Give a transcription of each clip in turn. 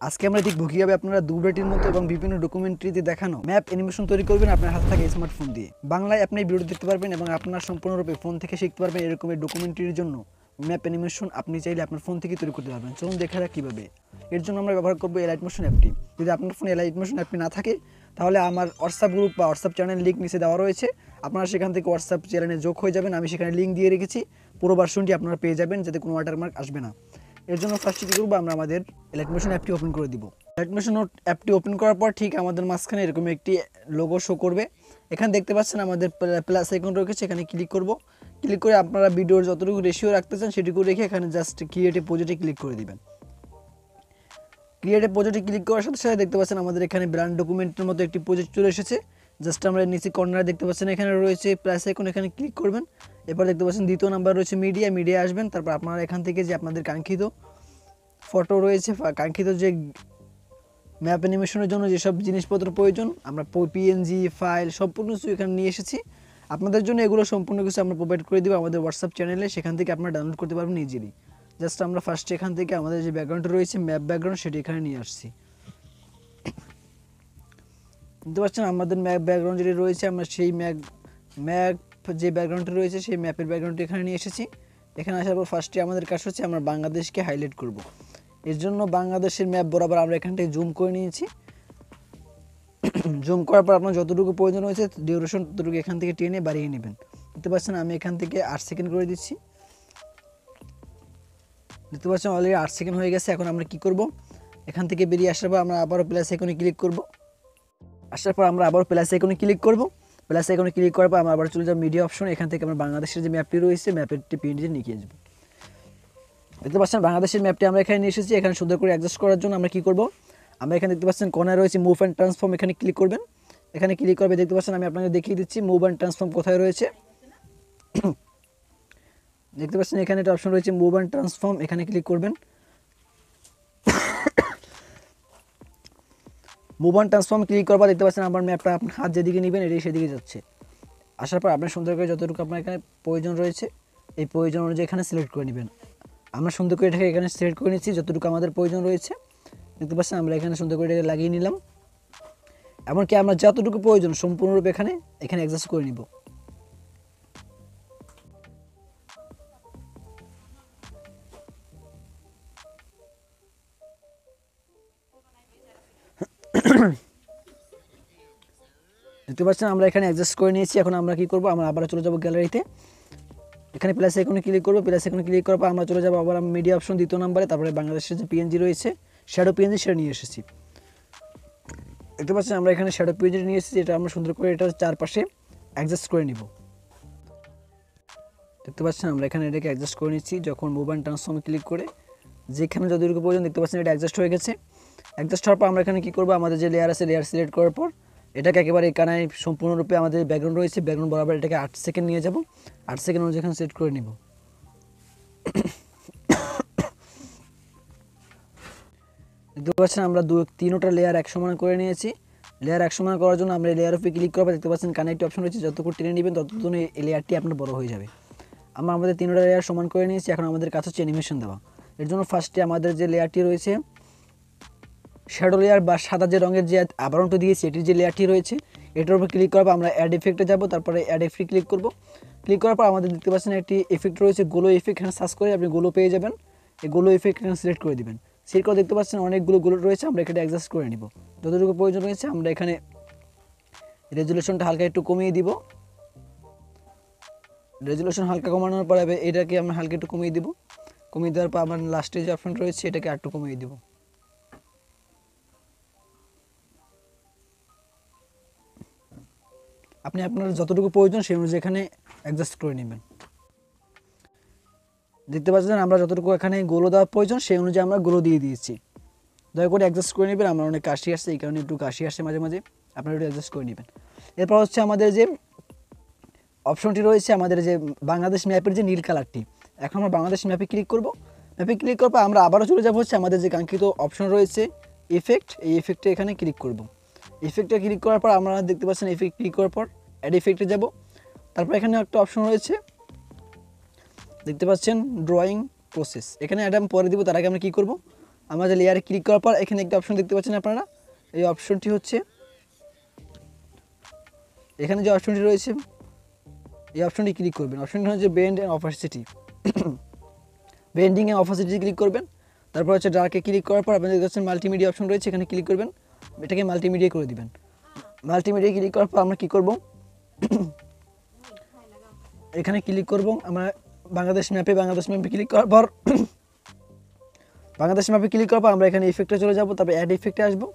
আজকে আমরা দেখব কিভাবে আপনারা দুর্গাটির মতো এবং বিভিন্ন ডকুমেন্টারিতে দেখানো ম্যাপ অ্যানিমেশন তৈরি করবেন আপনার হাত থেকে স্মার্টফোন দিয়ে। বাংলায় আপনি ভিডিও দেখতে পারবেন এবং আপনার সম্পূর্ণরূপে ফোন থেকে শিখতে পারবেন। এরকমের ডকুমেন্টারির জন্য ম্যাপ অ্যানিমেশন আপনি চাইলে আপনার ফোন থেকে তৈরি করতে পারবেন। চলুন দেখা যাক কীভাবে। এর জন্য আমরা ব্যবহার করবো এলাইট মোশন অ্যাপটি। যদি আপনার ফোনে এলাইট মোশন অ্যাপটি না থাকে তাহলে আমার হোয়াটসঅ্যাপ গ্রুপ বা হোয়াটসঅ্যাপ চ্যানেল লিঙ্ক নিচে দেওয়া রয়েছে, আপনারা সেখান থেকে হোয়াটসঅ্যাপ চ্যানেলে যোগ হয়ে যাবেন। আমি সেখানে লিঙ্ক দিয়ে রেখেছি, পুরো ভার্সনটি আপনারা পেয়ে যাবেন, যাতে কোনো ওয়াটারমার্ক আসবে না। এর জন্য ফার্স্টে কী করবো, আমরা আমাদের এলাইট মোশন অ্যাপটি ওপেন করে দিব। এলাইট মোশন অ্যাপটি ওপেন করার পর ঠিক আমাদের মাঝখানে এরকম একটি লোগো শো করবে। এখানে দেখতে পাচ্ছেন আমাদের প্লাস আইকন রয়েছে, এখানে ক্লিক করব। ক্লিক করে আপনারা ভিডিওর যতটুকু রেশিও রাখতে চান সেটুকু রেখে এখানে জাস্ট ক্রিয়েট এ প্রজেক্টে ক্লিক করে দিবেন। ক্রিয়েট এ প্রজেক্টে ক্লিক করার সাথে সাথে দেখতে পাচ্ছেন আমাদের এখানে ব্র্যান্ড ডকুমেন্টের মতো একটি প্রজেক্ট চলে এসেছে। জাস্ট আমরা নিচে কর্নারে দেখতে পাচ্ছেন এখানে রয়েছে প্লাস আইকন, এখানে ক্লিক করবেন। এরপর দেখতে পাচ্ছেন দ্বিতীয় নাম্বার রয়েছে মিডিয়া আসবেন। তারপর আপনারা এখান থেকে যে আপনাদের কাঙ্ক্ষিত ফটো রয়েছে, কাঙ্ক্ষিত যে ম্যাপ অ্যানিমেশনের জন্য যেসব জিনিসপত্র প্রয়োজন, আমরা পিএনজি ফাইল সম্পূর্ণ কিছু এখানে নিয়ে এসেছি। আপনাদের জন্য এগুলো সম্পূর্ণ কিছু আমরা প্রোভাইড করে দেবো আমাদের হোয়াটসঅ্যাপ চ্যানেলে, সেখান থেকে আপনারা ডাউনলোড করতে পারবেন ইজিলি। জাস্ট আমরা ফার্স্টে এখান থেকে আমাদের যে ব্যাকগ্রাউন্ড রয়েছে ম্যাপ ব্যাকগ্রাউন্ড, সেটি এখানে নিয়ে আসছি। বুঝতে পারছেন আমাদের ম্যাপ ব্যাকগ্রাউন্ড যেটি রয়েছে, আমরা সেই ম্যাপ যে ব্যাকগ্রাউন্ডটি রয়েছে সেই ম্যাপের ব্যাকগ্রাউন্ডটি এখানে নিয়ে এসেছি। এখানে আসার পর ফার্স্টে আমাদের কাজ হচ্ছে আমরা বাংলাদেশকে হাইলাইট করব। এর জন্য বাংলাদেশের ম্যাপ বরাবর আমরা এখানটায় জুম করে নিয়েছি। জুম করার পর আপনার যতটুকু প্রয়োজন হয়েছে ডিউরেশন ততটুকু এখান থেকে টেনে বাড়িয়ে নেবেন। দেখতে পাচ্ছেন আমি এখান থেকে 8 সেকেন্ড করে দিচ্ছি। দেখতে পাচ্ছেন অলরেডি 8 সেকেন্ড হয়ে গেছে। এখন আমরা কি করব, এখান থেকে বেরিয়ে আসার পর আমরা আবারও প্লাস আইকনে ক্লিক করব। আসার পর আমরা আবারও প্লাস আইকনে ক্লিক করব। প্লাস আইকনে ক্লিক করার পর আমরা আবার চলে যাব মিডিয়া অপশন। এখান থেকে আমরা বাংলাদেশের যে ম্যাপটি রয়েছে ম্যাপেরটি প্রিন্টে নিয়ে আসবো। দেখতে পাচ্ছেন বাংলাদেশের ম্যাপটি আমরা এখানে নিয়ে এসেছি। এখানে সুন্দর করে অ্যাডজাস্ট করার জন্য আমরা কি করব, আমরা এখানে দেখতে পাচ্ছেন কর্নারে রয়েছে মুভ অ্যান্ড ট্রান্সফর্ম, এখানে ক্লিক করবেন। এখানে ক্লিক করবে দেখতে পাচ্ছেন আমি আপনাদের দেখিয়ে দিচ্ছি মুভ অ্যান্ড ট্রান্সফর্ম কোথায় রয়েছে। দেখতে পাচ্ছেন এখানে একটা অপশন রয়েছে মুভ অ্যান্ড ট্রান্সফর্ম, এখানে ক্লিক করবেন। মুভ অ্যান্ড ট্রান্সফর্ম ক্লিক করার পর দেখতে পাচ্ছেন আমার ম্যাপটা আপনার হাত যেদিকে নেবেন এটাই সেদিকে যাচ্ছে। আসার পর আপনার সুন্দর করে যতটুকু আপনার এখানে প্রয়োজন রয়েছে এই প্রয়োজন অনুযায়ী এখানে সিলেক্ট করে নেবেন। আমরা সুন্দর করে এটাকে এখানে সিলেক্ট করে নিচ্ছি যতটুকু আমাদের প্রয়োজন রয়েছে। দেখতে পাচ্ছেন আমরা এখানে সুন্দর করে এটাকে লাগিয়ে নিলাম। এমনকি আমরা যতটুকু প্রয়োজন সম্পূর্ণরূপে এখানে অ্যাডজাস্ট করে নিব। দেখতে পাচ্ছেন আমরা এখানে অ্যাডজাস্ট করে নিয়েছি। এখন আমরা কি করব, আমরা আবার চলে যাব গ্যালারিতে। এখানে প্লাস আইকনে ক্লিক করব। প্লাস আইকনে ক্লিক করার পর আমরা চলে যাব আবার মিডিয়া অপশন দ্বিতীয় নম্বরে। তারপরে বাংলাদেশের যে পিএনজি রয়েছে শ্যাডো পিএনজি সেটা নিয়ে এসেছি। দেখতে পাচ্ছেন আমরা এখানে শ্যাডো পিএনজি নিয়ে এসেছি, এটা আমরা সুন্দর করে এটা চারপাশে অ্যাডজাস্ট করে নিব। দেখতে পাচ্ছেন আমরা এখানে এটাকে অ্যাডজাস্ট করে নিচ্ছি। যখন মুভ অ্যান্ড ট্রান্সফর্মে ক্লিক করে যেখানে যতটুকু প্রয়োজন দেখতে পাচ্ছেন এটা অ্যাডজাস্ট হয়ে গেছে। অ্যাডজাস্ট হওয়ার পর আমরা এখানে কী করবো, আমাদের যে লেয়ার আছে লেয়ার সিলেক্ট করার পর এটাকে একেবারে এখানে সম্পূর্ণরূপে আমাদের ব্যাকগ্রাউন্ড রয়েছে ব্যাকগ্রাউন্ড বরাবর এটাকে 8 সেকেন্ড নিয়ে যাব। 8 সেকেন্ড অনুযায়ী এখানে সেট করে নিব। দেখতে পাচ্ছেন আমরা তিনটা লেয়ার এক সমান করে নিয়েছি। লেয়ার এক সমান করার জন্য আমরা লেয়ার উপরে ক্লিক করবো। দেখতে পাচ্ছেন কানেক্ট অপশন রয়েছে, যতটুকু টেনে নেবেন ততক্ষণ এই লেয়ারটি আপনার বড় হয়ে যাবে। আমরা আমাদের তিনটা লেয়ার সমান করে নিয়েছি। এখন আমাদের কাছে হচ্ছে অ্যানিমেশন দেওয়া। এর জন্য ফার্স্টে আমাদের যে লেয়ারটি রয়েছে শ্যাডো লেয়ার বা সাদা যে রঙের যে আবরণটা দিয়েছি এটির যে লেয়ারটি রয়েছে এটার উপর ক্লিক করবো। আমরা অ্যাড এফেক্টে যাব, তারপরে অ্যাড এফেক্ট ক্লিক করব। ক্লিক করার পর আমাদের দেখতে পাচ্ছেন একটি এফেক্ট রয়েছে গোলো এফেক্ট, এখানে সার্চ করে আপনি গোলো পেয়ে যাবেন। এই গোলো এফেক্ট এখানে সিলেক্ট করে দেবেন। সিলেক্ট করে দেখতে পাচ্ছেন অনেকগুলো গোলো রয়েছে, আমরা এখানে অ্যাডজাস্ট করে নিব। যতটুকু প্রয়োজন রয়েছে আমরা এখানে রেজুলেশনটা হালকা একটু কমিয়ে দিব। রেজুলেশন হালকা কমানোর পর এটাকে আমরা হালকা একটু কমিয়ে দিব। কমিয়ে দেওয়ার পর আমার লাস্টে যে অপশন রয়েছে এটাকে একটু কমিয়ে দিব। আপনি আপনার যতটুকু প্রয়োজন সেই অনুযায়ী এখানে অ্যাডজাস্ট করে নেবেন। দেখতে পাচ্ছেন আমরা যতটুকু এখানে গোলো দেওয়ার প্রয়োজন সেই অনুযায়ী আমরা গোলো দিয়ে দিয়েছি। দয়া করে অ্যাডজাস্ট করে নেবেন। আমার অনেক কাশি আসছে, এই কারণে একটু কাশি আসছে মাঝে মাঝে, আপনারা একটু অ্যাডজাস্ট করে নেবেন। এরপর হচ্ছে আমাদের যে অপশনটি রয়েছে আমাদের যে বাংলাদেশ ম্যাপের যে নীল কালারটি, এখন আমরা বাংলাদেশ ম্যাপে ক্লিক করব। ম্যাপে ক্লিক করার পর আমরা আবারও চলে যাব হচ্ছে আমাদের যে কাঙ্ক্ষিত অপশন রয়েছে এফেক্ট, এই এফেক্টে এখানে ক্লিক করব। এফেক্টে ক্লিক করার পর আমরা দেখতে পাচ্ছেন এফেক্ট ক্লিক করার পর অ্যাড এফেক্টে যাব। তারপর এখানে একটা অপশন রয়েছে দেখতে পাচ্ছেন ড্রয়িং প্রসেস, এখানে অ্যাড আমি পরে দিব। তার আগে আমরা কী করব, আমাদের লেয়ারে ক্লিক করার পর এখানে একটা অপশন দেখতে পাচ্ছেন আপনারা, এই অপশনটি হচ্ছে, এখানে যে অপশনটি রয়েছে এই অপশনটি ক্লিক করবেন। অপশনটি হচ্ছে bend and opacity, bending and opacity click করবেন। তারপর হচ্ছে ডার্কে ক্লিক করার পর আপনাদের কাছে মাল্টিমিডিয়া অপশন রয়েছে, এখানে ক্লিক করবেন, এটাকে মাল্টিমিডিয়া করে দিবেন। মাল্টিমিডিয়া ক্লিক করার পর আমরা কী করব, এখানে ক্লিক করব আমরা বাংলাদেশ ম্যাপে ক্লিক করার পর বাংলাদেশ ম্যাপে ক্লিক করার পর আমরা এখানে ইফেক্টে চলে যাব, তারপর অ্যাড ইফেক্টে আসবো।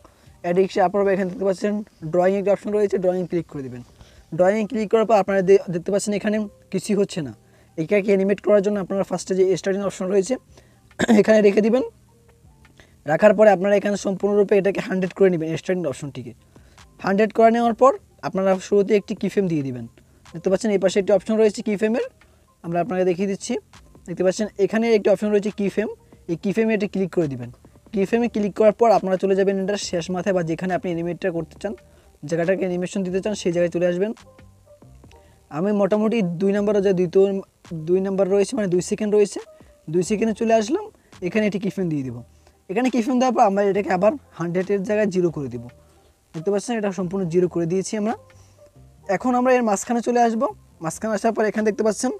অ্যাড ইফেক্টে আপনারা এখানে দেখতে পাচ্ছেন ড্রয়িং একটা অপশন রয়েছে, ড্রয়িং ক্লিক করে দেবেন। ড্রয়িং ক্লিক করার পর আপনারা দেখতে পাচ্ছেন এখানে কিছুই হচ্ছে না। এটাকে অ্যানিমেট করার জন্য আপনারা ফার্স্টে যে স্টার্টিং অপশন রয়েছে এখানে রেখে দিবেন। রাখার পরে আপনারা এখানে সম্পূর্ণরূপে এটাকে 100 করে নেবেন, স্টার্টিং অপশনটিকে 100 করে নেওয়ার পর আপনারা শুরুতে একটি কিফ্রেম দিয়ে দিবেন। দেখতে পাচ্ছেন এই পাশে একটি অপশন রয়েছে কিফ্রেমের, আমরা আপনাকে দেখিয়ে দিচ্ছি। দেখতে পাচ্ছেন এখানে একটি অপশন রয়েছে কিফ্রেম, এই কিফ্রেমে এটা ক্লিক করে দিবেন। কিফ্রেমে ক্লিক করার পর আপনারা চলে যাবেন এটার শেষ মাথায় বা যেখানে আপনি অ্যানিমেটটা করতে চান, জায়গাটাকে অ্যানিমেশন দিতে চান সেই জায়গায় চলে আসবেন। আমি মোটামুটি 2 নম্বরে যে 2 নম্বর রয়েছে মানে 2 সেকেন্ড রয়েছে, 2 সেকেন্ডে চলে আসলাম। এখানে এটি কিফ্রেম দিয়ে দিব। এখানে কিফ্রেম দেওয়ার পর আমরা এটাকে আবার 100-এর জায়গায় 0 করে দিব। দেখতে পাচ্ছেন এটা সম্পূর্ণ 0 করে দিয়েছি আমরা। এখন আমরা এর মাঝখানে চলে আসব। মাঝখানে আসার পর এখানে দেখতে পাচ্ছেন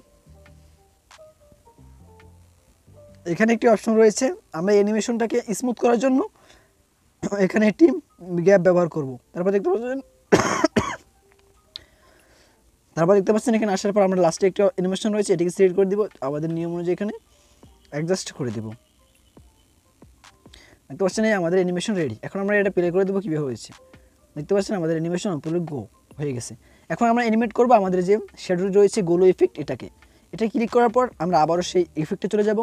এখানে একটি অপশন রয়েছে, আমরা অ্যানিমেশনটাকে স্মুথ করার জন্য এখানে একটি গ্যাপ ব্যবহার করব। তারপর দেখতে পাচ্ছেন এখানে আসার পর আমরা লাস্টে একটা অ্যানিমেশন রয়েছে, এটাকে সিলেক্ট করে দিব, আমাদের নিয়ম অনুযায়ী এখানে অ্যাডজাস্ট করে দেব। দেখতে পাচ্ছেন এই আমাদের অ্যানিমেশন রেডি। এখন আমরা এটা প্লে করে দেবো কীভাবে হয়েছে। দেখতে পাচ্ছেন আমাদের অ্যানিমেশন পুরো গো হয়ে গেছে। এখন আমরা অ্যানিমেট করব আমাদের যে শ্যাডো রয়েছে গোলো ইফেক্ট, এটা ক্লিক করার পর আমরা আবারও সেই ইফেক্টে চলে যাব,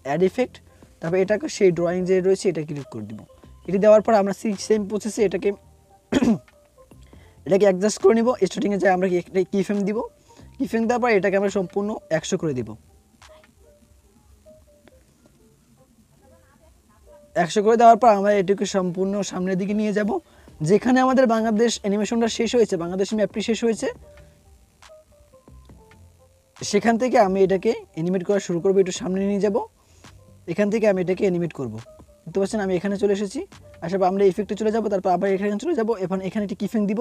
অ্যাড ইফেক্ট, তারপর এটাকে সেই ড্রয়িং যে রয়েছে এটা ক্লিক করে দেবো। এটি দেওয়ার পর আমরা সেম প্রসেসে এটাকে অ্যাডজাস্ট করে নিব। স্টার্টিংয়ে যাই আমরা কিফ্রেম দিব, কিফ্রেম দেওয়ার পর এটাকে আমরা সম্পূর্ণ 100 করে দিব। 100 করে দেওয়ার পর আমরা এটাকে সম্পূর্ণ সামনের দিকে নিয়ে যাব, যেখানে আমাদের বাংলাদেশ অ্যানিমেশনটা শেষ হয়েছে, বাংলাদেশ ম্যাপটি শেষ হয়েছে, সেখান থেকে আমি এটাকে অ্যানিমেট করা শুরু করব। একটু সামনে নিয়ে যাব, এখান থেকে আমি এটাকে অ্যানিমেট করব। দেখতে পাচ্ছেন আমি এখানে চলে এসেছি, আসার পর আমরা ইফেক্টে চলে যাব, তারপর আবার এখানে চলে যাব। এখানে একটি কিফ্রেম দিব,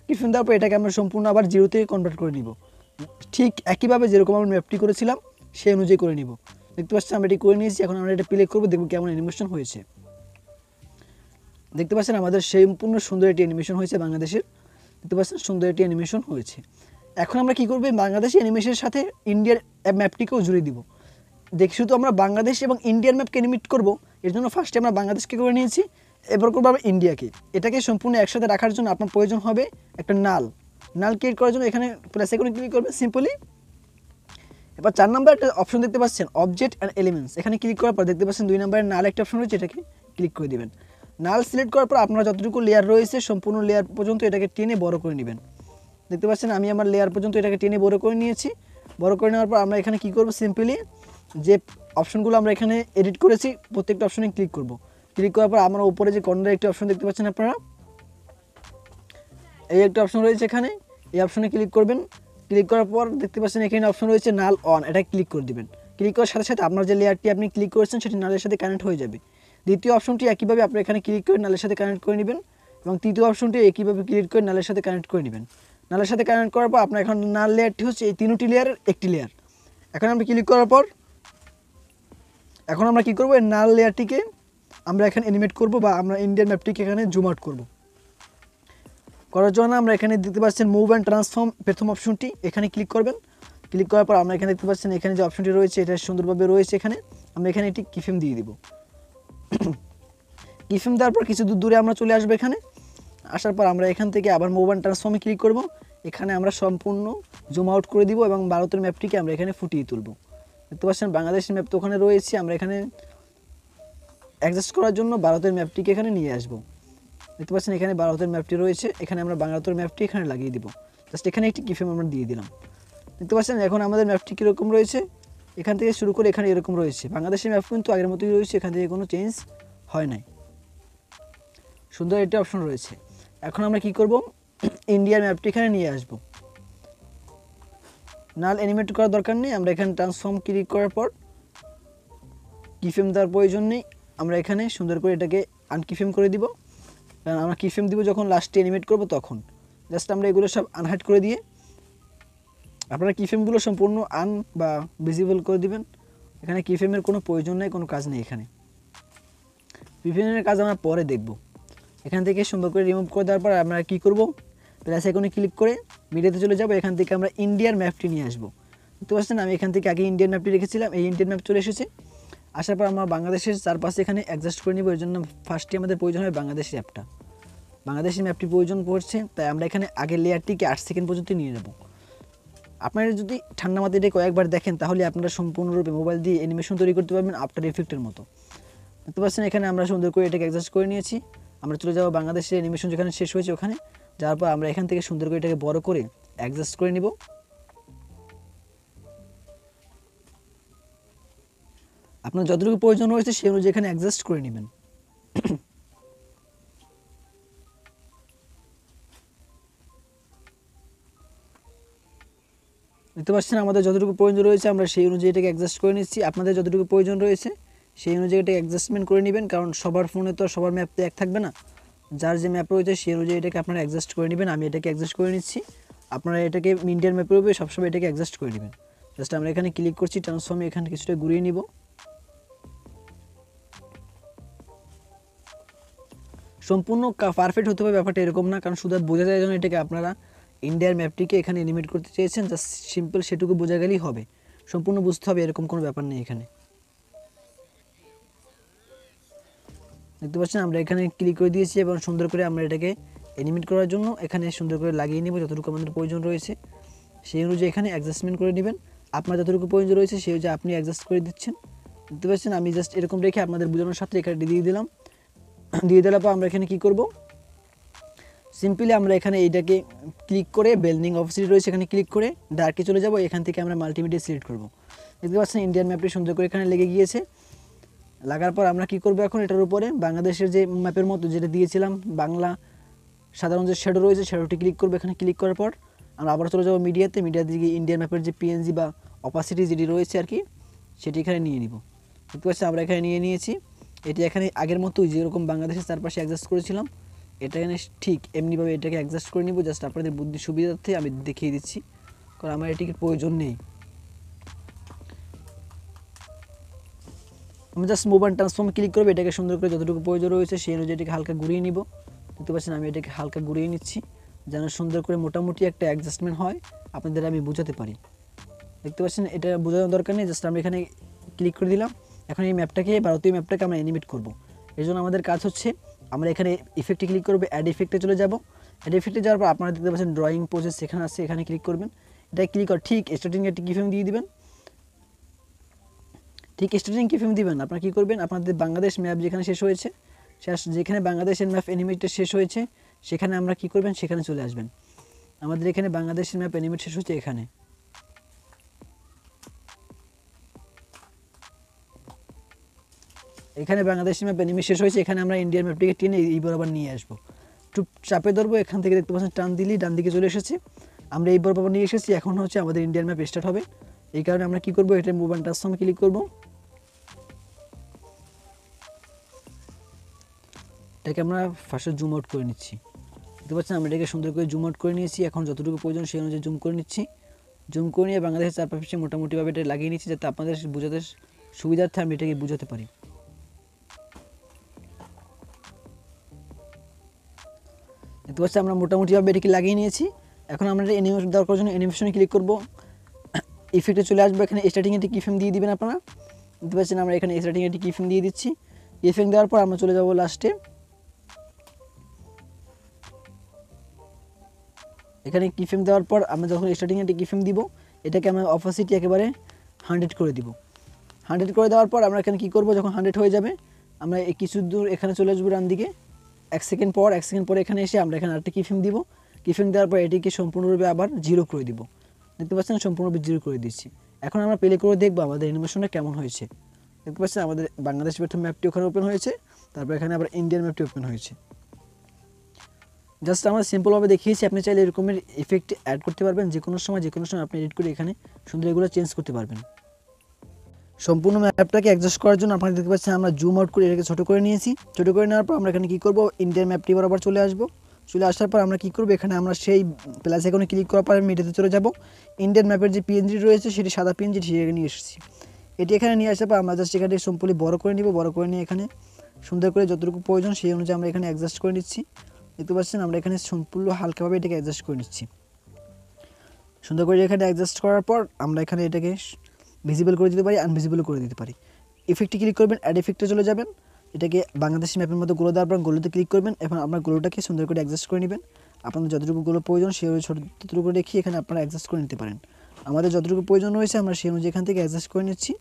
কিফ্রেম দেওয়ার পর এটাকে আমরা সম্পূর্ণ আবার 0 থেকে কনভার্ট করে নিব, ঠিক একইভাবে যেরকম আমরা ম্যাপটি করেছিলাম সেই অনুযায়ী করে নিব। দেখতে পাচ্ছেন আমরা এটি করে নিয়েছি। এখন আমরা এটা প্লে করব, দেখব কেমন অ্যানিমেশন হয়েছে। দেখতে পাচ্ছেন আমাদের সম্পূর্ণ সুন্দর একটি অ্যানিমেশন হয়েছে বাংলাদেশের। দেখতে পাচ্ছেন সুন্দর একটি অ্যানিমেশন হয়েছে। এখন আমরা কী করব, বাংলাদেশি অ্যানিমেশনের সাথে ইন্ডিয়ার ম্যাপটিকেও জুড়ে দিব। শুধু আমরা বাংলাদেশ এবং ইন্ডিয়ার ম্যাপকে অ্যানিমেট করব, এর জন্য ফার্স্টে আমরা বাংলাদেশকে করে নিয়েছি, এরপর করবো আমরা ইন্ডিয়াকে। এটাকে সম্পূর্ণ একসাথে রাখার জন্য আপনার প্রয়োজন হবে একটা নাল ক্রিয়েট করার জন্য এখানে প্লাস আইকনে ক্লিক করবেন সিম্পলি। এবার 4 নম্বর একটা অপশন দেখতে পাচ্ছেন অবজেক্ট অ্যান্ড এলিমেন্টস, এখানে ক্লিক করার পর দেখতে পাচ্ছেন 2 নম্বরের নাল একটা অপশন রয়েছে, এটাকে ক্লিক করে দেবেন। নাল সিলেক্ট করার পর আপনারা যতটুকু লেয়ার রয়েছে সম্পূর্ণ লেয়ার পর্যন্ত এটাকে টেনে বড় করে নেবেন। দেখতে পাচ্ছেন আমি আমার লেয়ার পর্যন্ত এটাকে টেনে বড় করে নিয়েছি। বড় করে নেওয়ার পর আমরা এখানে কী করব, সিম্পলি যে অপশনগুলো আমরা এখানে এডিট করেছি প্রত্যেকটা অপশনে ক্লিক করব। ক্লিক করার পর আমরা উপরে যে কর্নারে একটি অপশন দেখতে পাচ্ছেন আপনারা, এই একটা অপশন রয়েছে এখানে, এই অপশনে ক্লিক করবেন। ক্লিক করার পর দেখতে পাচ্ছেন এখানে অপশন রয়েছে নাল অন, এটা ক্লিক করে দিবেন। ক্লিক করার সাথে সাথে আপনার যে লেয়ারটি আপনি ক্লিক করেছেন সেটি নালের সাথে কানেক্ট হয়ে যাবে। দ্বিতীয় অপশনটি একইভাবে আপনি এখানে ক্লিক করে নালের সাথে কানেক্ট করে নেবেন, এবং তৃতীয় অপশনটি একইভাবে ক্লিক করে নালের সাথে কানেক্ট করে নেবেন। নালের সাথে কানেক্ট করার পর আপনার এখন নাল লেয়ারটি হচ্ছে এই 3টি লেয়ারের একটি লেয়ার। এখন আমরা ক্লিক করার পর এখন আমরা কী করবো, এই নাল লেয়ারটিকে আমরা এখানে অ্যানিমেট করব বা আমরা ইন্ডিয়ান ম্যাপটিকে এখানে জুম আউট করব। করার জন্য আমরা এখানে দেখতে পাচ্ছেন মুভ অ্যান্ড ট্রান্সফর্ম প্রথম অপশনটি, এখানে ক্লিক করবেন। ক্লিক করার পর আমরা এখানে দেখতে পাচ্ছেন এখানে যে অপশনটি রয়েছে এটা সুন্দরভাবে রয়েছে, এখানে আমরা এখানে একটি কিফ্রেম দিয়ে দিব। কিফ্রেম দেওয়ার পর কিছু দূরে আমরা চলে আসবো। এখানে আসার পর আমরা এখান থেকে আবার মুভ অ্যান্ড ট্রান্সফর্মে ক্লিক করব। এখানে আমরা সম্পূর্ণ জুম আউট করে দিব এবং ভারতের ম্যাপটিকে আমরা এখানে ফুটিয়ে তুলব। দেখতে পাচ্ছেন বাংলাদেশের ম্যাপ তো ওখানে রয়েছে, আমরা এখানে অ্যাডজাস্ট করার জন্য ভারতের ম্যাপটিকে এখানে নিয়ে আসব। দেখতে পাচ্ছেন এখানে ভারতের ম্যাপটি রয়েছে, এখানে আমরা ভারতের ম্যাপটি এখানে লাগিয়ে দিব। জাস্ট এখানে একটি কিফ্রেম আমরা দিয়ে দিলাম। দেখতে পাচ্ছেন এখন আমাদের ম্যাপটি কীরকম রয়েছে, এখান থেকে শুরু করে এখানে এরকম রয়েছে। বাংলাদেশের ম্যাপ কিন্তু আগের মতোই রয়েছে, এখান থেকে কোনো চেঞ্জ হয় নাই। সুন্দর একটা অপশন রয়েছে। এখন আমরা কি করব, ইন্ডিয়ার ম্যাপটি এখানে নিয়ে আসব। নাল অ্যানিমেট করার দরকার নেই, আমরা এখানে ট্রান্সফর্ম ক্লিক করার পর কিফ্রেম দেওয়ার প্রয়োজন নেই, আমরা এখানে সুন্দর করে এটাকে আনকিফ্রেম করে দিব, কারণ আমরা কিফ্রেম দিব যখন লাস্টে অ্যানিমেট করব তখন। জাস্ট আমরা এগুলো সব আনহাইড করে দিয়ে আপনারা কিফ্রেমগুলো সম্পূর্ণ বা ভিজিবল করে দিবেন। এখানে কিফ্রেমের কোনো প্রয়োজন নেই, কোনো কাজ নেই এখানে। কিফ্রেমের কাজ আমরা পরে দেখব। এখান থেকে সুন্দর করে রিমুভ করে দেওয়ার পর আমরা কী করব, প্লাস আইকনে ক্লিক করে মিডিয়াতে চলে যাব। এখান থেকে আমরা ইন্ডিয়ার ম্যাপটি নিয়ে আসবো। বুঝতে পারছেন, আমি এখান থেকে আগে ইন্ডিয়ান ম্যাপটি রেখেছিলাম, এই ইন্ডিয়ান ম্যাপ চলে এসেছে। আসার পর আমরা বাংলাদেশের চারপাশে এখানে অ্যাডজাস্ট করে নিব। এর জন্য ফার্স্টে আমাদের প্রয়োজন হয় বাংলাদেশের অ্যাপটা, বাংলাদেশের ম্যাপটি প্রয়োজন পড়ছে। তাই আমরা এখানে আগের লেয়ারটিকে 8 সেকেন্ড পর্যন্ত নিয়ে যাব। আপনারা যদি ঠান্ডা মাথায় এটা কয়েকবার দেখেন তাহলে আপনারা সম্পূর্ণরূপে মোবাইল দিয়ে অ্যানিমেশন তৈরি করতে পারবেন আফটার ইফেক্টের মতো। বুঝতে পারছেন, এখানে আমরা সুন্দর করে এটাকে অ্যাডজাস্ট করে নিয়েছি। আমরা চলে যাব বাংলাদেশের অ্যানিমেশন যেখানে শেষ হয়েছে ওখানে। যাওয়ার পর আমরা এখান থেকে সুন্দর করে এটাকে বড় করে অ্যাডজাস্ট করে নিব। আপনার যতটুকু প্রয়োজন রয়েছে সেই অনুযায়ী এখানে অ্যাডজাস্ট করে নেবেন। দেখতে পাচ্ছেন আমাদের যতটুকু প্রয়োজন রয়েছে আমরা সেই অনুযায়ী এটাকে অ্যাডজাস্ট করে নিচ্ছি। আপনাদের যতটুকু প্রয়োজন রয়েছে সেই অনুযায়ী এটাকে অ্যাডজাস্টমেন্ট করে নেবেন, কারণ সবার ফোনে তো সবার ম্যাপ তো এক থাকবে না। যার যে ম্যাপ রয়েছে সেই অনুযায়ী এটাকে আপনারা অ্যাডজাস্ট করে নেবেন। আমি এটাকে অ্যাডজাস্ট করে নিচ্ছি, আপনারা এটাকে ইন্ডিয়ান ম্যাপের উপরে সবসময় এটাকে অ্যাডজাস্ট করে নেবেন। জাস্ট আমরা এখানে ক্লিক করছি, ট্রান্সফর্মে এখানে কিছুটা ঘুরিয়ে নিব। সম্পূর্ণ পারফেক্ট হতে হবে ব্যাপারটা এরকম না, কারণ শুধু বোঝা যায় যেন এটাকে আপনারা ইন্ডিয়ার ম্যাপটিকে এখানে অ্যানিমেট করতে চেয়েছেন, জাস্ট সিম্পল সেটুকু বোঝা গেলেই হবে। সম্পূর্ণ বুঝতে হবে এরকম কোনো ব্যাপার নেই এখানে। দেখতে পাচ্ছেন আমরা এখানে ক্লিক করে দিয়েছি এবং সুন্দর করে আমরা এটাকে অ্যানিমেট করার জন্য এখানে সুন্দর করে লাগিয়ে নেব। যতটুকু আমাদের প্রয়োজন রয়েছে সেই অনুযায়ী এখানে অ্যাডজাস্টমেন্ট করে নেবেন। আপনার যতটুকু প্রয়োজন রয়েছে সেই অনুযায়ী আপনি অ্যাডজাস্ট করে দিচ্ছেন। দেখতে পাচ্ছেন আমি জাস্ট এরকম রেখে আপনাদের বোঝানোর সাথে এখানে দিয়ে দিলাম। দিয়ে দেওয়ার পর আমরা এখানে কী করব, সিম্পলি আমরা এখানে এইটাকে ক্লিক করে বেলডিং অপশন রয়েছে এখানে ক্লিক করে ডার্কে চলে যাব। এখান থেকে আমরা মাল্টিমিডিয়া সিলেক্ট করব। দেখতে পাচ্ছেন ইন্ডিয়ান ম্যাপটি সুন্দর করে এখানে লেগে গিয়েছে। লাগার পর আমরা কি করব, এখন এটার উপরে বাংলাদেশের যে ম্যাপের মতো যেটা দিয়েছিলাম বাংলা সাধারণ যে শ্যাডো রয়েছে শ্যাডোটি ক্লিক করব। এখানে ক্লিক করার পর আমরা আবার চলে যাব মিডিয়াতে। মিডিয়াতে গিয়ে ইন্ডিয়ান ম্যাপের যে পিএনজি বা অপাসিটি যেটি রয়েছে আর কি সেটি এখানে নিয়ে নিব। দেখতে পাচ্ছেন আমরা এখানে নিয়ে নিয়েছি। এটি এখানে আগের মতোই যেরকম বাংলাদেশের চারপাশে অ্যাডজাস্ট করেছিলাম এটা এখানে ঠিক এমনিভাবে এটাকে অ্যাডজাস্ট করে নিব। জাস্ট আপনাদের বুদ্ধি সুবিধার্থে আমি দেখিয়ে দিচ্ছি, কারণ আমার এটিকে প্রয়োজন নেই। আমি just move and transform click করবো। এটাকে সুন্দর করে যতটুকু প্রয়োজন রয়েছে সেই অনুযায়ী এটাকে হালকা ঘুরিয়ে নিব। দেখতে পাচ্ছেন আমি এটাকে হালকা ঘুরিয়ে নিচ্ছি যেন সুন্দর করে মোটামুটি একটা অ্যাডজাস্টমেন্ট হয়, আপনাদের আমি বোঝাতে পারি। দেখতে পাচ্ছেন এটা বোঝানোর দরকার নেই, জাস্ট আমি এখানে ক্লিক করে দিলাম। এখন এই ম্যাপটাকে ভারতীয় ম্যাপটাকে আমরা অ্যানিমেট করব। এর জন্য আমাদের কাজ হচ্ছে আমরা এখানে ইফেক্টে ক্লিক করবো, অ্যাড ইফেক্টে চলে যাব। অ্যাড ইফেক্টে যাওয়ার পর আপনারা দেখতে পাচ্ছেন ড্রয়িং প্রসেস সেখানে আছে, এখানে ক্লিক করবেন। এটা ক্লিক করে ঠিক স্টার্টিংয়ে একটি কিফ্রেম দিয়ে দিবেন। ঠিক স্টার্টিং কিফ্রেম দিবেন। আপনারা কী করবেন, আপনাদের বাংলাদেশ ম্যাপ যেখানে শেষ হয়েছে যেখানে বাংলাদেশের ম্যাপ অ্যানিমেটটা শেষ হয়েছে সেখানে আমরা কী করবেন, সেখানে চলে আসবেন। আমাদের এখানে বাংলাদেশের ম্যাপ অ্যানিমেট শেষ হচ্ছে এখানে। এখানে বাংলাদেশের ম্যাপ অ্যানিমেট শেষ হয়েছে, এখানে আমরা ইন্ডিয়ান ম্যাপটিকে টেনে এই বরাবর নিয়ে আসবো। একটু চাপে ধরবো, এখান থেকে দেখতে পাচ্ছেন টান দিলেই ডান দিকে চলে এসেছে। আমরা এই বরাবর নিয়ে এসেছি, এখন হচ্ছে আমাদের ইন্ডিয়ান ম্যাপ স্টার্ট হবে। এই কারণে আমরা কী করবো, এটা মুভ অ্যান্ড ট্রান্সফর্ম ক্লিক করবো। এটাকে আমরা ফার্স্টে জুম আউট করে নিচ্ছি। দেখতে পাচ্ছেন আমরা এটাকে সুন্দর করে জুম আউট করে নিয়েছি। এখন যতটুকু প্রয়োজন সেই অনুযায়ী জুম করে নিচ্ছি। জুম করে নিয়ে বাংলাদেশের চারপাশে মোটামুটিভাবে এটা লাগিয়ে নিচ্ছি যাতে আপনাদের বোঝাতে সুবিধার্থে আমি এটাকে বোঝাতে পারি। দেখতে পাচ্ছি আমরা মোটামুটিভাবে এটাকে লাগিয়ে নিয়েছি। এখন আমরা এটা অ্যানিমেশন দেওয়ার জন্য অ্যানিমেশনে ক্লিক করবো। ইফেক্টে চলে আসবো, এখানে স্টার্টিং একটি কিফ্রেম দিয়ে দিবেন আপনারা। দেখতে পাচ্ছেন আমরা এখানে স্টার্টিং একটি কিফ্রেম দিয়ে দিচ্ছি। ইফেক্ট দেওয়ার পর আমরা চলে যাব লাস্টে। এখানে কিফ্রেম দেওয়ার পর আমরা যখন স্টার্টিং একটি কিফ্রেম দিব এটাকে আমরা অপাসিটি একেবারে 100 করে দিব। 100 করে দেওয়ার পর আমরা এখানে কী করবো, যখন 100 হয়ে যাবে আমরা কিছু দূর এখানে চলে আসবো ডান দিকে। 1 সেকেন্ড পর এখানে এসে আমরা এখানে আরেকটা কিফ্রেম দিব। কিফ্রেম দেওয়ার পর এটিকে সম্পূর্ণরূপে আবার 0 করে দিব। দেখতে পাচ্ছেন সম্পূর্ণরূপে 0 করে দিচ্ছি। এখন আমরা প্লে করে দেখবো আমাদের অ্যানিমেশনটা কেমন হয়েছে। দেখতে পাচ্ছেন আমাদের বাংলাদেশ প্রথম ম্যাপটি ওখানে ওপেন হয়েছে, তারপর এখানে আবার ইন্ডিয়ান ম্যাপটি ওপেন হয়েছে। জাস্ট আমরা সিম্পলভাবে দেখিয়েছি, আপনি চাইলে এরকমের ইফেক্ট অ্যাড করতে পারবেন যে কোনো সময় আপনি এডিট করে এখানে সুন্দর এগুলো চেঞ্জ করতে পারবেন। সম্পূর্ণ ম্যাপটাকে অ্যাডজাস্ট করার জন্য আপনারা দেখতে পাচ্ছেন আমরা জুম আউট করে এটাকে ছোটো করে নিয়েছি। ছোটো করে নেওয়ার পর আমরা এখানে কী করবো, ইন্ডিয়ান ম্যাপটি বরাবর চলে আসবো। চলে আসার পর আমরা কী করবো, এখানে আমরা সেই প্লাস আইকনে ক্লিক করার পর আমি এটাতে চলে যাব। ইন্ডিয়ান ম্যাপের যে পিএনজি রয়েছে সেটি সাদা পিএনজি সেটাকে নিয়ে এসেছি। এটি এখানে নিয়ে আসার পর আমরা জাস্ট এখানে সম্পূর্ণ বড় করে নিব। বড় করে নিয়ে এখানে সুন্দর করে যতটুকু প্রয়োজন সেই অনুযায়ী আমরা এখানে অ্যাডজাস্ট করে নিচ্ছি। দেখতে পাচ্ছেন আমরা এখানে সম্পূর্ণ হালকাভাবে এটাকে অ্যাডজাস্ট করে নিচ্ছি। সুন্দর করে এখানে অ্যাডজাস্ট করার পর আমরা এখানে এটাকে ভিজিবল করে দিতে পারি, আনভিজিবল করে দিতে পারি। ইফেক্টে ক্লিক করবেন, অ্যাড ইফেক্টে চলে যাবেন। এটাকে বাংলাদেশি ম্যাপের মতো গোলো দেওয়ার পর গোলোতে ক্লিক করবেন। এখন আপনার গোলোটাকে সুন্দর করে অ্যাডজাস্ট করে নেবেন। আপনাদের যতটুকু গোলো প্রয়োজন সেই ছোটটুকু রেখে এখানে আপনারা অ্যাডজাস্ট করে নিতে পারেন। আমাদের যতটুকু প্রয়োজন রয়েছে আমরা সেই অনুযায়ী এখান থেকে অ্যাডজাস্ট করে নিচ্ছি।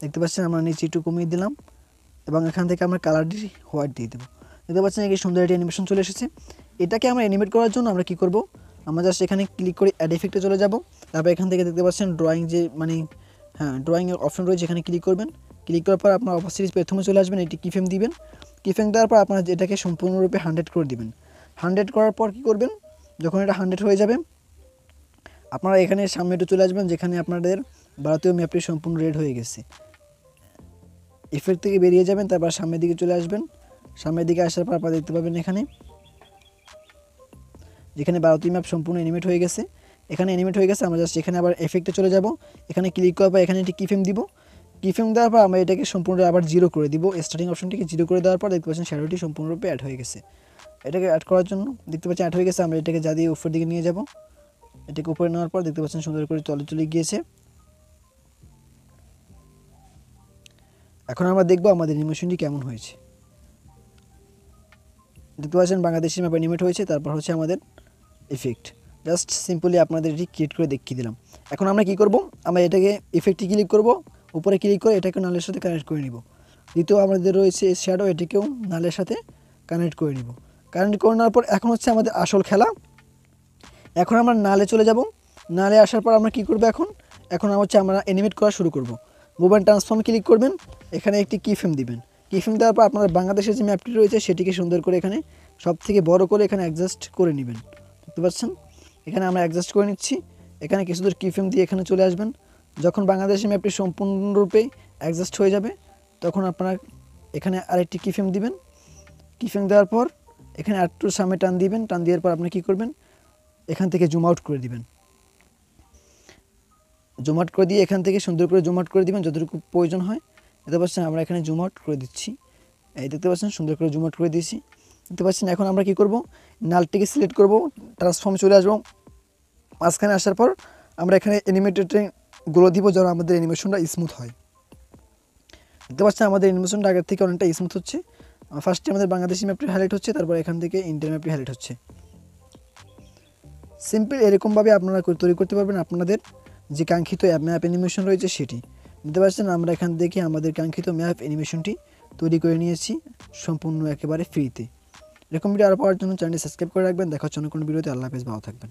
দেখতে পাচ্ছেন আমরা নিচে একটু কমিয়ে দিলাম এবং এখান থেকে আমরা কালারটি হোয়াইট দিয়ে দেবো। দেখতে পাচ্ছেন এই সুন্দর একটি অ্যানিমেশন চলে এসেছে। এটাকে আমরা অ্যানিমেট করার জন্য আমরা কী করব, আমরা জাস্ট এখানে ক্লিক করে অ্যাড ইফেক্টে চলে যাব। তারপর এখান থেকে দেখতে পাচ্ছেন ড্রয়িং যে ড্রয়িংয়ের অপশন রয়েছে, এখানে ক্লিক করবেন। ক্লিক করার পর আপনার অফার সিরিজ প্রথমে চলে আসবেন, এটি কিফ্রেম দিবেন। কিফ্রেম দেওয়ার পর আপনারা এটাকে সম্পূর্ণরূপে 100 করে দিবেন। 100 করার পর কী করবেন, যখন এটা 100 হয়ে যাবে আপনারা এখানে সামনে একটু চলে আসবেন, যেখানে আপনাদের ভারতীয় ম্যাপটি সম্পূর্ণ রেড হয়ে গেছে। ইফেক্ট থেকে বেরিয়ে যাবেন, তারপর সামনের দিকে চলে আসবেন। সামনের দিকে আসার পর আপনারা দেখতে পাবেন এখানে যেখানে ভারতীয় ম্যাপ সম্পূর্ণ অ্যানিমেট হয়ে গেছে। এখানে অ্যানিমেট হয়ে গেছে, আমরা জাস্ট এখানে আবার এফেক্টে চলে যাব। এখানে ক্লিক করার পর এখানে একটি কিফ্রেম দিব। কিফ্রেম দেওয়ার পর আমরা এটাকে সম্পূর্ণ আবার 0 করে দিব। স্টার্টিং অপশনটিকে 0 করে দেওয়ার পর দেখতে পাচ্ছেন শ্যাডোটি সম্পূর্ণরূপে অ্যাড হয়ে গেছে। এটাকে অ্যাড করার জন্য দেখতে পাচ্ছেন অ্যাড হয়ে গেছে, আমরা এটাকে যা দিয়ে উপরের দিকে নিয়ে যাব। এটাকে উপরে নেওয়ার পর দেখতে পাচ্ছেন সুন্দর করে চলে গিয়েছে। এখন আমরা দেখব আমাদের অ্যানিমেশনটি কেমন হয়েছে। দেখতে পাচ্ছেন বাংলাদেশি ম্যাপ অ্যানিমেট হয়েছে, তারপর হচ্ছে আমাদের ইফেক্ট। জাস্ট সিম্পলি আপনাদের এটি ক্রিয়েট করে দেখিয়ে দিলাম। এখন আমরা কী করব, আমরা এটাকে ইফেক্টে ক্লিক করব, উপরে ক্লিক করে এটাকে নালের সাথে কানেক্ট করে নিব। দ্বিতীয় আমাদের রয়েছে শ্যাডো, এটিকেও নালের সাথে কানেক্ট করে নিব। কানেক্ট করে নেওয়ার পর এখন হচ্ছে আমাদের আসল খেলা। এখন আমরা নালে চলে যাব। নালে আসার পর আমরা কী করব, এখন হচ্ছে আমরা অ্যানিমেট করা শুরু করব। মুভমেন্ট ট্রান্সফর্ম ক্লিক করবেন, এখানে একটি কিফ্রেম দিবেন। কিফ্রেম দেওয়ার পর আপনার বাংলাদেশের যে ম্যাপটি রয়েছে সেটিকে সুন্দর করে এখানে সব থেকে বড় করে এখানে অ্যাডজাস্ট করে নেবেন। দেখতে পাচ্ছেন এখানে আমরা অ্যাডজাস্ট করে নিচ্ছি। এখানে কিছু দূর কিফ্রেম দিয়ে এখানে চলে আসবেন। যখন বাংলাদেশের ম্যাপটি সম্পূর্ণরূপে অ্যাডজাস্ট হয়ে যাবে তখন আপনারা এখানে আরেকটি কিফ্রেম দিবেন। কিফ্রেম দেওয়ার পর এখানে আরেকটু সামনে টান দিবেন। টান দেওয়ার পর আপনি কী করবেন, এখান থেকে জুম আউট করে দিবেন। জুম আউট করে দিয়ে এখান থেকে সুন্দর করে জুম আউট করে দিবেন যতটুকু প্রয়োজন হয়। দেখতে পাচ্ছেন আমরা এখানে জুম আউট করে দিচ্ছি। এই দেখতে পাচ্ছেন সুন্দর করে জুম আউট করে দিয়েছি। দেখতে পাচ্ছেন এখন আমরা কী করব, নালটিকে সিলেক্ট করব, ট্রান্সফর্মে চলে আসবো। মাঝখানে আসার পর আমরা এখানে অ্যানিমেটেডগুলো দিব যেন আমাদের অ্যানিমেশনটা স্মুথ হয়। দেখতে পাচ্ছেন আমাদের অ্যানিমেশনটা আগের থেকে অনেকটা স্মুথ হচ্ছে। ফার্স্টে আমাদের বাংলাদেশি ম্যাপটি হাইলাইট হচ্ছে, তারপর এখান থেকে ইন্ডিয়ান ম্যাপটি হাইলাইট হচ্ছে। সিম্পল এরকমভাবে আপনারা তৈরি করতে পারবেন আপনাদের যে কাঙ্ক্ষিত ম্যাপ অ্যানিমেশন রয়েছে সেটি। দেখতে পাচ্ছেন আমরা এখান থেকে আমাদের কাঙ্ক্ষিত ম্যাপ অ্যানিমেশনটি তৈরি করে নিয়েছি সম্পূর্ণ একেবারে ফ্রিতে। এরকম ভিডিও আরও পাওয়ার জন্য চ্যানেলটি সাবস্ক্রাইব করে রাখবেন। দেখা হচ্ছে অন্য কোনো ভিডিওতে। আল্লাহ হাফেজ, ভালো থাকবেন।